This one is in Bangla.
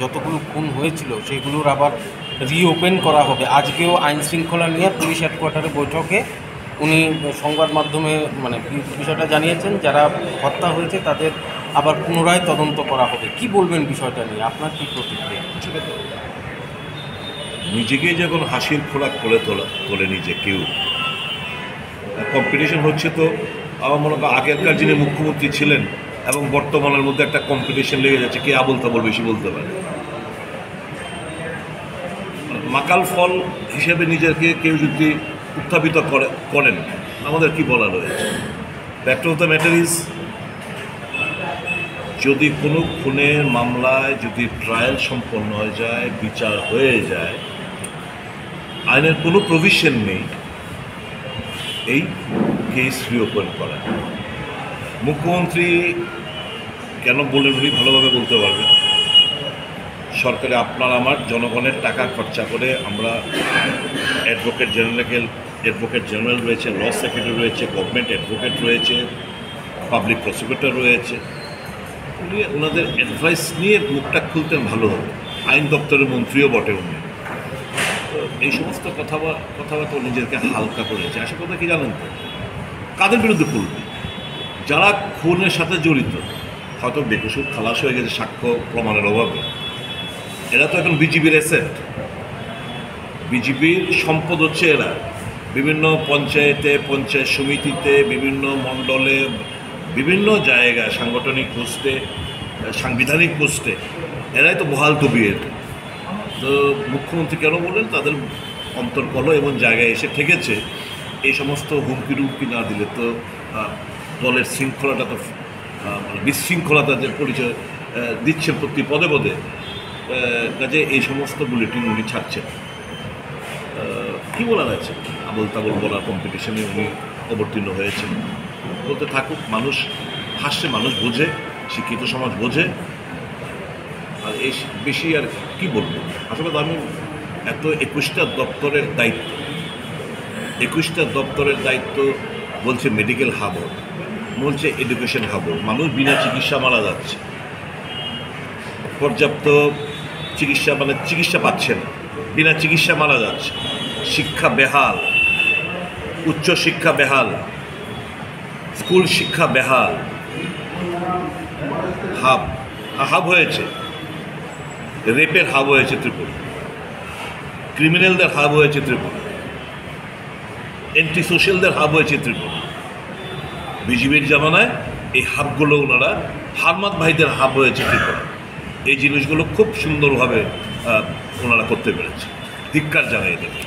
যতগুলো খুন হয়েছিল সেগুলোর আবার রিওপেন করা হবে। আজকেও আইন শৃঙ্খলা নিয়ে পুলিশ হেডকোয়ার্টারে বৈঠকে উনি সংবাদ মাধ্যমে মানে বিষয়টা জানিয়েছেন, যারা হত্যা হয়েছে তাদের আবার পুনরায় তদন্ত করা হবে। কি বলবেন বিষয়টা নিয়ে, আপনার কী প্রতিক্রিয়া? নিজেকে যখন হাসির খোরাক করে তোলে নিজে কেউ, কম্পিটিশন হচ্ছে, তো আমার মনে হয় আগেরকার যিনি মুখ্যমন্ত্রী ছিলেন এবং বর্তমানের মধ্যে একটা কম্পিটিশন লেগে যাচ্ছে, কে আবল তাবল বেশি বলতে পারে। মাকাল ফল হিসেবে নিজেকে কেউ যদি উত্থাপিত করেন, আমাদের কি বলা রয়েছে? Fact of the matter is, যদি কোনো খুনের মামলায় যদি ট্রায়াল সম্পন্ন হয়ে যায়, বিচার হয়ে যায়, আইনের কোনো প্রভিশন নেই এই কেস রিওপেন করা। মুখ্যমন্ত্রী কেন বললেন উনি ভালোভাবে বলতে পারবেন। সরকারে আপনার আমার জনগণের টাকা খরচা করে আমরা অ্যাডভোকেট জেনারেল রয়েছে, ল সেক্রেটারি রয়েছে, গভর্নমেন্ট অ্যাডভোকেট রয়েছে, পাবলিক প্রসিকিউটর রয়েছে, উনি ওনাদের অ্যাডভাইস নিয়ে মুখটা খুলতেন ভালো হতো। আইন দপ্তরের মন্ত্রীও বটে উনি। এই সমস্ত কথাবার্তা নিজেকে হালকা করেছে। আসল কথা কি জানেন তো, কাদের বিরুদ্ধে খুলবে? যারা খুনের সাথে জড়িত, হয়তো বেকসুর খালাস হয়ে গেছে সাক্ষ্য প্রমাণের অভাবে, এরা তো এখন বিজিবির অ্যাসেট, বিজিবির সম্পদ হচ্ছে এরা। বিভিন্ন পঞ্চায়েতে, পঞ্চায়েত সমিতিতে, বিভিন্ন মণ্ডলে, বিভিন্ন জায়গায়, সাংগঠনিক পোস্টে, সাংবিধানিক পোস্টে এরাই তো বহাল তবিয়ের। তো মুখ্যমন্ত্রী কেন বললেন তাদের অন্তর্কল এবং জায়গায় এসে ঠেকেছে। এই সমস্ত হুমকি টুমকি না দিলে তো দলের শৃঙ্খলাটা তো বিশৃঙ্খলতা যে পরিচয় দিচ্ছেন প্রতি পদে পদে, কাজে এই সমস্ত বুলেটিন উনি ছাড়ছেন। কী বলার আছে, আবল তাবল বলার কম্পিটিশনে উনি অবতীর্ণ হয়েছেন। বলতে থাকুক, মানুষ হাসছে, মানুষ বোঝে, শিক্ষিত সমাজ বোঝে। আর এই বেশি আর কি বলবো। আসলে আমি এত 21টা দপ্তরের দায়িত্ব বলছে মেডিকেল হাব, বলছে এডুকেশন হাব, মানুষ বিনা চিকিৎসা মারা যাচ্ছে, পর্যাপ্ত চিকিৎসা পাচ্ছে না, বিনা চিকিৎসা মারা যাচ্ছে, শিক্ষা বেহাল, উচ্চ শিক্ষা বেহাল, স্কুল শিক্ষা বেহাল, হাব হয়েছে, রেপের হাব হয়েছে ত্রিপুরা, ক্রিমিনালদের হাব হয়েছে ত্রিপুরা, অ্যান্টি সোশ্যালদের হাব হয়েছে ত্রিপুরা। বিজিবির জামানায় এই হাবগুলো ওনারা, হারমাত ভাইদের হাব হয়েছে ত্রিপুরা। এই জিনিসগুলো খুব সুন্দরভাবে ওনারা করতে পেরেছে। ধিক্কার জানাই দেবে।